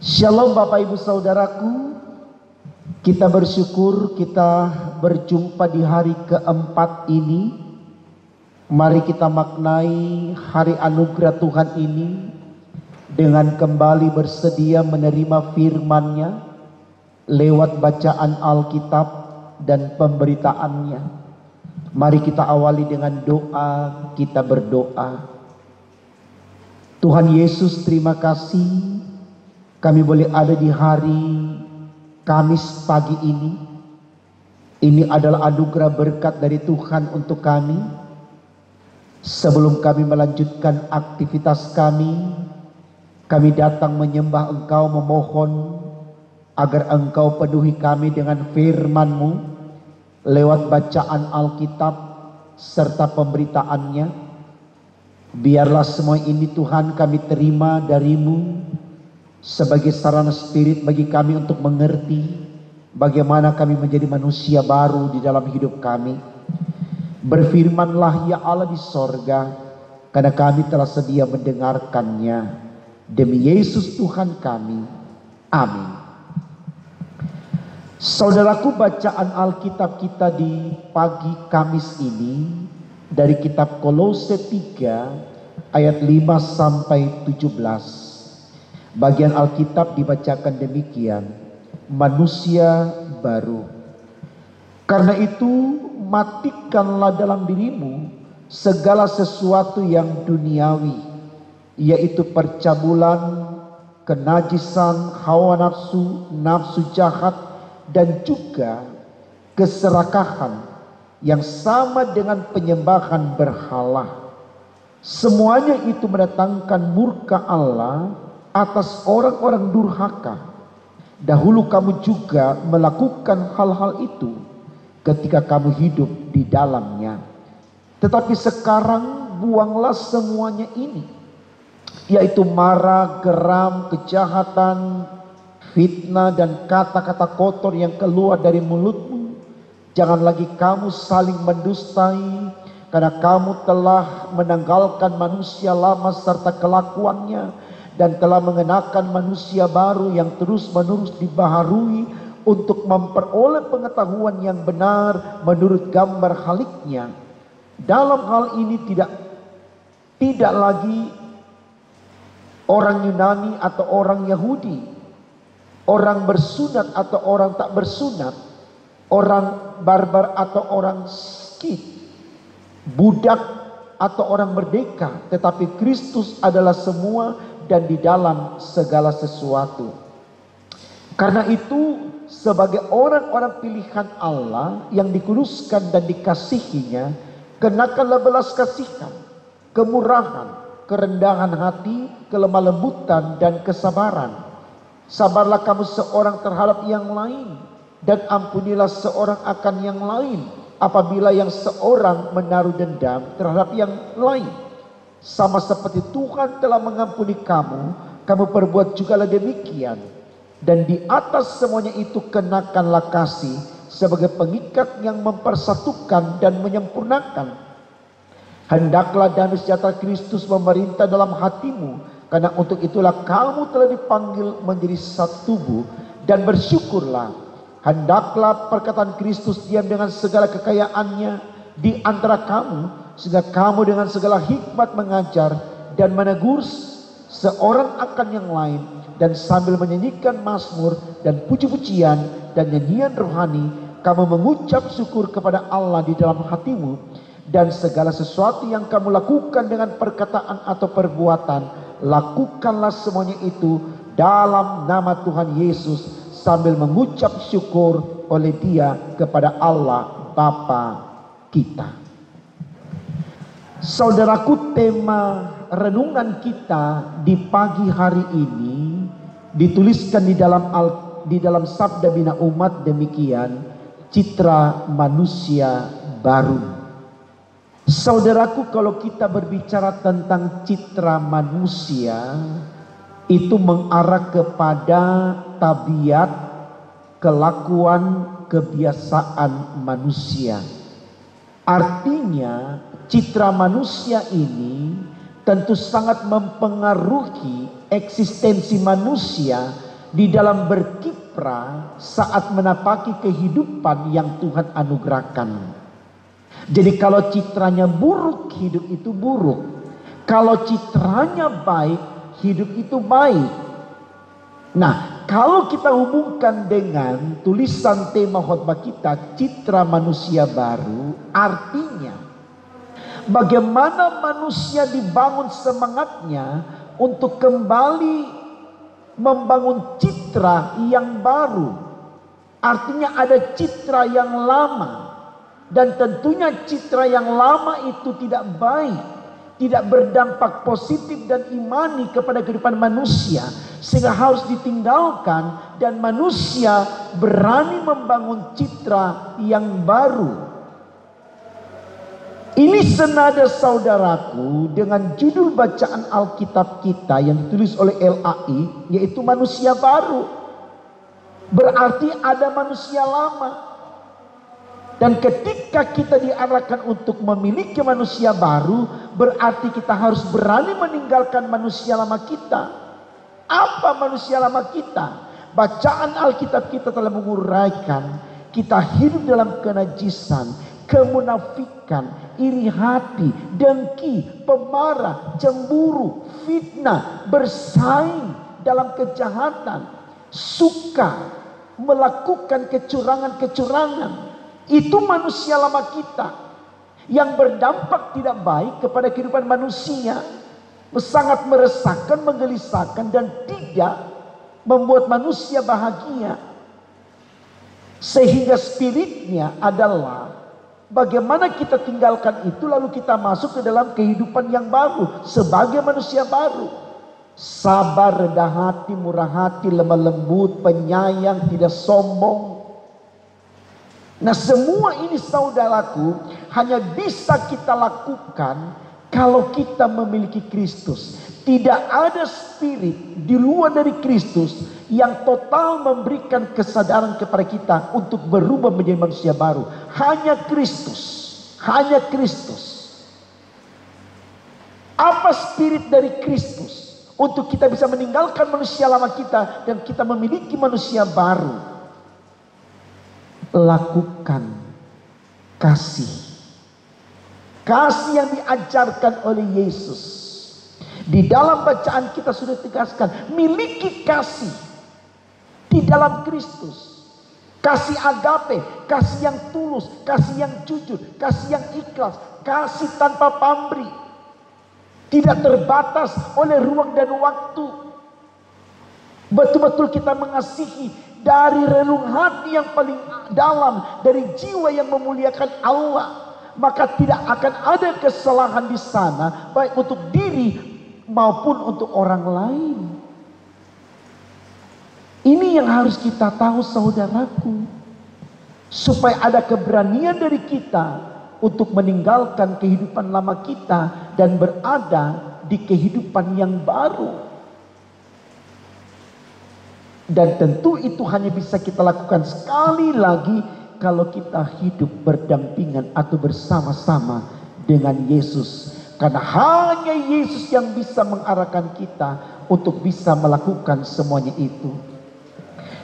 Shalom Bapak Ibu Saudaraku, kita bersyukur kita berjumpa di hari keempat ini. Mari kita maknai hari anugerah Tuhan ini dengan kembali bersedia menerima firman-Nya lewat bacaan Alkitab dan pemberitaannya. Mari kita awali dengan doa, kita berdoa. Tuhan Yesus, terima kasih kami boleh ada di hari Kamis pagi ini. Ini adalah anugerah berkat dari Tuhan untuk kami. Sebelum kami melanjutkan aktivitas kami datang menyembah Engkau, memohon agar Engkau penuhi kami dengan firman-Mu lewat bacaan Alkitab serta pemberitaannya. Biarlah semua ini Tuhan kami terima dari-Mu sebagai sarana spirit bagi kami untuk mengerti bagaimana kami menjadi manusia baru di dalam hidup kami. Berfirmanlah ya Allah di sorga, karena kami telah sedia mendengarkannya. Demi Yesus Tuhan kami. Amin. Saudaraku, bacaan Alkitab kita di pagi Kamis ini dari kitab Kolose 3 ayat 5 sampai 17. Bagian Alkitab dibacakan demikian, manusia baru. Karena itu matikanlah dalam dirimu segala sesuatu yang duniawi, yaitu percabulan, kenajisan, hawa nafsu, nafsu jahat, dan juga keserakahan yang sama dengan penyembahan berhala. Semuanya itu mendatangkan murka Allah atas orang-orang durhaka. Dahulu kamu juga melakukan hal-hal itu ketika kamu hidup di dalamnya. Tetapi sekarang buanglah semuanya ini, yaitu marah, geram, kejahatan, fitnah, dan kata-kata kotor yang keluar dari mulutmu. Jangan lagi kamu saling mendustai, karena kamu telah menanggalkan manusia lama serta kelakuannya, dan telah mengenakan manusia baru yang terus-menerus dibaharui untuk memperoleh pengetahuan yang benar menurut gambar haliknya. Dalam hal ini tidak lagi orang Yunani atau orang Yahudi, orang bersunat atau orang tak bersunat, orang barbar atau orang Skit, budak atau orang merdeka, tetapi Kristus adalah semua dan di dalam segala sesuatu. Karena itu sebagai orang-orang pilihan Allah yang dikuduskan dan dikasihinya, kenakanlah belas kasihan, kemurahan, kerendahan hati, kelemah lembutan, dan kesabaran. Sabarlah kamu seorang terhadap yang lain, dan ampunilah seorang akan yang lain apabila yang seorang menaruh dendam terhadap yang lain. Sama seperti Tuhan telah mengampuni kamu perbuat jugalah demikian. Dan di atas semuanya itu kenakanlah kasih sebagai pengikat yang mempersatukan dan menyempurnakan. Hendaklah damai sejahtera Kristus memerintah dalam hatimu, karena untuk itulah kamu telah dipanggil menjadi satu tubuh. Dan bersyukurlah, hendaklah perkataan Kristus diam dengan segala kekayaannya di antara kamu, sehingga kamu dengan segala hikmat mengajar dan menegur seorang akan yang lain, dan sambil menyanyikan mazmur dan puji-pujian dan nyanyian rohani, kamu mengucap syukur kepada Allah di dalam hatimu. Dan segala sesuatu yang kamu lakukan dengan perkataan atau perbuatan, lakukanlah semuanya itu dalam nama Tuhan Yesus, sambil mengucap syukur oleh Dia kepada Allah Bapa kita. Saudaraku, tema renungan kita di pagi hari ini dituliskan di dalam Sabda Bina Umat demikian, citra manusia baru. Saudaraku, kalau kita berbicara tentang citra manusia, itu mengarah kepada tabiat, kelakuan, kebiasaan manusia. Artinya citra manusia ini tentu sangat mempengaruhi eksistensi manusia di dalam berkiprah saat menapaki kehidupan yang Tuhan anugerahkan. Jadi kalau citranya buruk, hidup itu buruk. Kalau citranya baik, hidup itu baik. Nah, kalau kita hubungkan dengan tulisan tema khotbah kita, citra manusia baru, artinya bagaimana manusia dibangun semangatnya untuk kembali membangun citra yang baru. Artinya ada citra yang lama. Dan tentunya citra yang lama itu tidak baik, tidak berdampak positif dan imani kepada kehidupan manusia, sehingga harus ditinggalkan dan manusia berani membangun citra yang baru. Ini senada saudaraku dengan judul bacaan Alkitab kita yang ditulis oleh LAI, yaitu manusia baru. Berarti ada manusia lama. Dan ketika kita diarahkan untuk memiliki manusia baru, berarti kita harus berani meninggalkan manusia lama kita. Apa manusia lama kita? Bacaan Alkitab kita telah menguraikan kita hidup dalam kenajisan, kemunafikan, iri hati, dengki, pemarah, cemburu, fitnah, bersaing dalam kejahatan, suka melakukan kecurangan-kecurangan. Itu manusia lama kita yang berdampak tidak baik kepada kehidupan manusia, sangat meresahkan, menggelisahkan, dan tidak membuat manusia bahagia. Sehingga spiritnya adalah bagaimana kita tinggalkan itu lalu kita masuk ke dalam kehidupan yang baru sebagai manusia baru. Sabar, rendah hati, murah hati, lemah lembut, penyayang, tidak sombong. Nah, semua ini saudaraku hanya bisa kita lakukan kalau kita memiliki Kristus. Tidak ada spirit di luar dari Kristus yang total memberikan kesadaran kepada kita untuk berubah menjadi manusia baru. Hanya Kristus. Hanya Kristus. Apa spirit dari Kristus untuk kita bisa meninggalkan manusia lama kita dan kita memiliki manusia baru? Lakukan kasih. Kasih yang diajarkan oleh Yesus. Di dalam bacaan kita sudah tegaskan, miliki kasih di dalam Kristus. Kasih agape, kasih yang tulus, kasih yang jujur, kasih yang ikhlas, kasih tanpa pamrih. Tidak terbatas oleh ruang dan waktu. Betul-betul kita mengasihi dari relung hati yang paling dalam, dari jiwa yang memuliakan Allah, maka tidak akan ada kesalahan di sana, baik untuk diri maupun untuk orang lain. Ini yang harus kita tahu saudaraku, supaya ada keberanian dari kita untuk meninggalkan kehidupan lama kita dan berada di kehidupan yang baru. Dan tentu itu hanya bisa kita lakukan sekali lagi kalau kita hidup berdampingan atau bersama-sama dengan Yesus. Karena hanya Yesus yang bisa mengarahkan kita untuk bisa melakukan semuanya itu.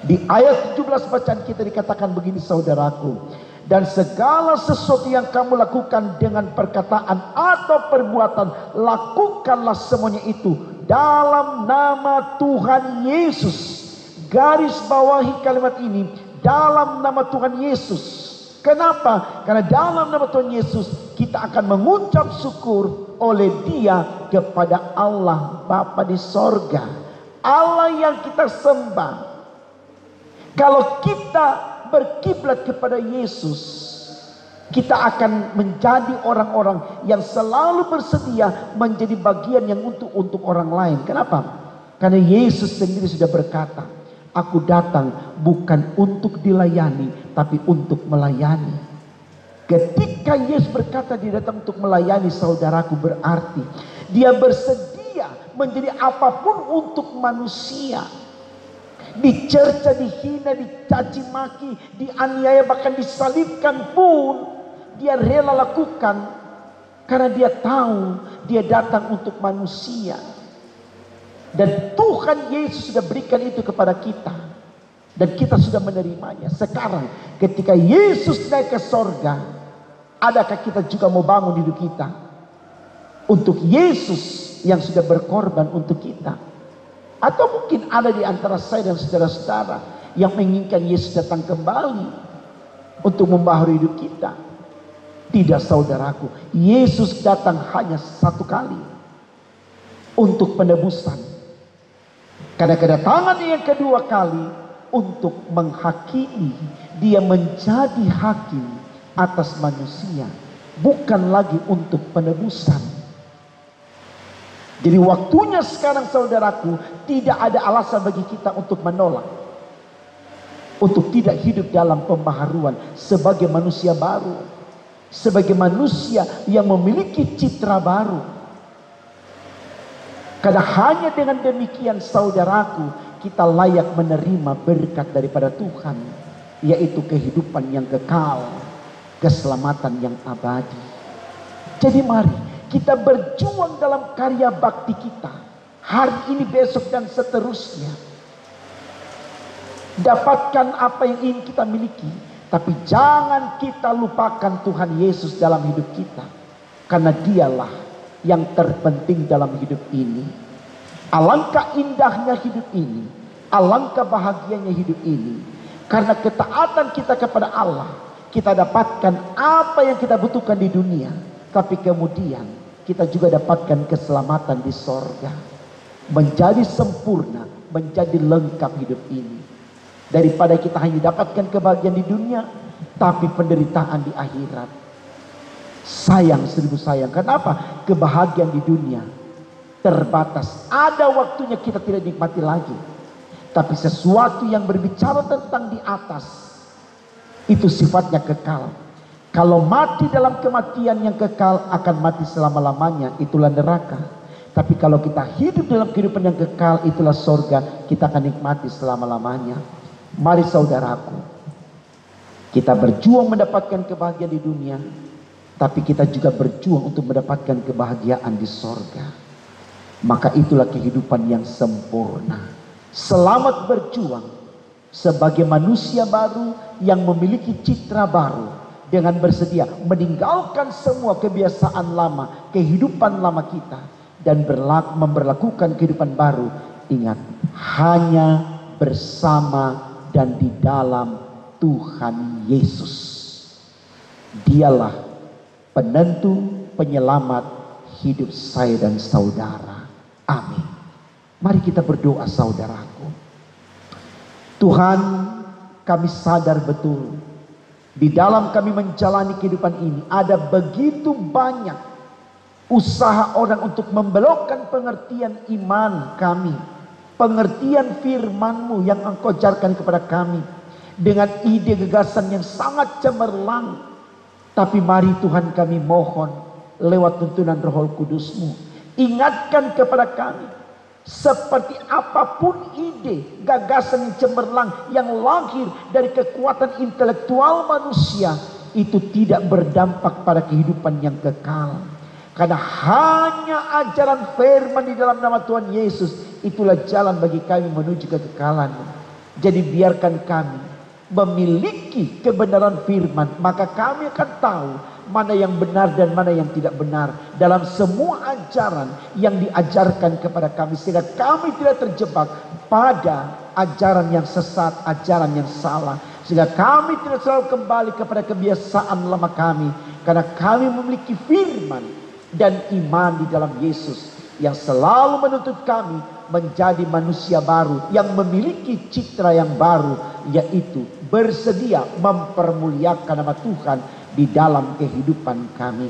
Di ayat 17 bacaan kita dikatakan begini saudaraku. Dan segala sesuatu yang kamu lakukan dengan perkataan atau perbuatan, lakukanlah semuanya itu dalam nama Tuhan Yesus. Garis bawahi kalimat ini, dalam nama Tuhan Yesus. Kenapa? Karena dalam nama Tuhan Yesus kita akan mengucap syukur oleh Dia kepada Allah Bapa di sorga. Allah yang kita sembah. Kalau kita berkiblat kepada Yesus, kita akan menjadi orang-orang yang selalu bersedia menjadi bagian yang untuk orang lain. Kenapa? Karena Yesus sendiri sudah berkata, aku datang bukan untuk dilayani, tapi untuk melayani. Ketika Yesus berkata dia datang untuk melayani, saudaraku, berarti dia bersedia menjadi apapun untuk manusia. Dicerca, dihina, dicaci maki, dianiaya, bahkan disalibkan pun dia rela lakukan. Karena dia tahu dia datang untuk manusia. Dan Tuhan Yesus sudah berikan itu kepada kita. Dan kita sudah menerimanya. Sekarang ketika Yesus naik ke sorga, adakah kita juga mau bangun hidup kita untuk Yesus yang sudah berkorban untuk kita? Atau mungkin ada di antara saya dan saudara-saudara yang menginginkan Yesus datang kembali untuk membaharui hidup kita? Tidak, saudaraku, Yesus datang hanya satu kali untuk penebusan. Karena kedatangan yang kedua kali untuk menghakimi, dia menjadi hakim atas manusia, bukan lagi untuk penebusan. Jadi waktunya sekarang, saudaraku, tidak ada alasan bagi kita untuk menolak, untuk tidak hidup dalam pembaharuan sebagai manusia baru, sebagai manusia yang memiliki citra baru. Karena hanya dengan demikian, saudaraku, kita layak menerima berkat daripada Tuhan, yaitu kehidupan yang kekal, keselamatan yang abadi. Jadi mari kita berjuang dalam karya bakti kita, hari ini, besok, dan seterusnya. Dapatkan apa yang ingin kita miliki, tapi jangan kita lupakan Tuhan Yesus dalam hidup kita. Karena dialah yang terpenting dalam hidup ini. Alangkah indahnya hidup ini, alangkah bahagianya hidup ini. Karena ketaatan kita kepada Allah, kita dapatkan apa yang kita butuhkan di dunia. Tapi kemudian kita juga dapatkan keselamatan di sorga. Menjadi sempurna, menjadi lengkap hidup ini. Daripada kita hanya dapatkan kebahagiaan di dunia, tapi penderitaan di akhirat. Sayang, seribu sayang. Kenapa? Kebahagiaan di dunia terbatas. Ada waktunya kita tidak nikmati lagi. Tapi sesuatu yang berbicara tentang di atas, itu sifatnya kekal. Kalau mati dalam kematian yang kekal, akan mati selama-lamanya, itulah neraka. Tapi kalau kita hidup dalam kehidupan yang kekal, itulah sorga, kita akan nikmati selama-lamanya. Mari saudaraku, kita berjuang mendapatkan kebahagiaan di dunia, tapi kita juga berjuang untuk mendapatkan kebahagiaan di sorga. Maka itulah kehidupan yang sempurna. Selamat berjuang sebagai manusia baru yang memiliki citra baru, dengan bersedia meninggalkan semua kebiasaan lama, kehidupan lama kita, dan memberlakukan kehidupan baru. Ingat, hanya bersama dan di dalam Tuhan Yesus. Dialah penentu, penyelamat hidup saya dan saudara. Amin. Mari kita berdoa, saudaraku. Tuhan, kami sadar betul, di dalam kami menjalani kehidupan ini ada begitu banyak usaha orang untuk membelokkan pengertian iman kami, pengertian firman-Mu yang Engkau ajarkan kepada kami, dengan ide gagasan yang sangat cemerlang. Tapi mari Tuhan, kami mohon lewat tuntunan Roh Kudus-Mu, ingatkan kepada kami, seperti apapun ide gagasan yang cemerlang yang lahir dari kekuatan intelektual manusia, itu tidak berdampak pada kehidupan yang kekal. Karena hanya ajaran firman di dalam nama Tuhan Yesus, itulah jalan bagi kami menuju kekekalan. Jadi biarkan kami memiliki kebenaran firman, maka kami akan tahu mana yang benar dan mana yang tidak benar dalam semua ajaran yang diajarkan kepada kami, sehingga kami tidak terjebak pada ajaran yang sesat, ajaran yang salah, sehingga kami tidak selalu kembali kepada kebiasaan lama kami, karena kami memiliki firman dan iman di dalam Yesus yang selalu menuntut kami menjadi manusia baru yang memiliki citra yang baru, yaitu bersedia mempermuliakan nama Tuhan di dalam kehidupan kami.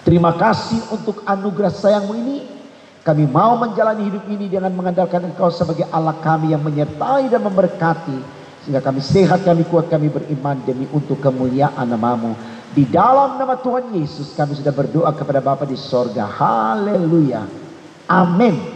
Terima kasih untuk anugerah sayang-Mu ini. Kami mau menjalani hidup ini dengan mengandalkan Engkau sebagai Allah kami yang menyertai dan memberkati, sehingga kami sehat, kami kuat, kami beriman demi untuk kemuliaan nama-Mu. Di dalam nama Tuhan Yesus kami sudah berdoa kepada Bapa di sorga. Haleluya. Amin.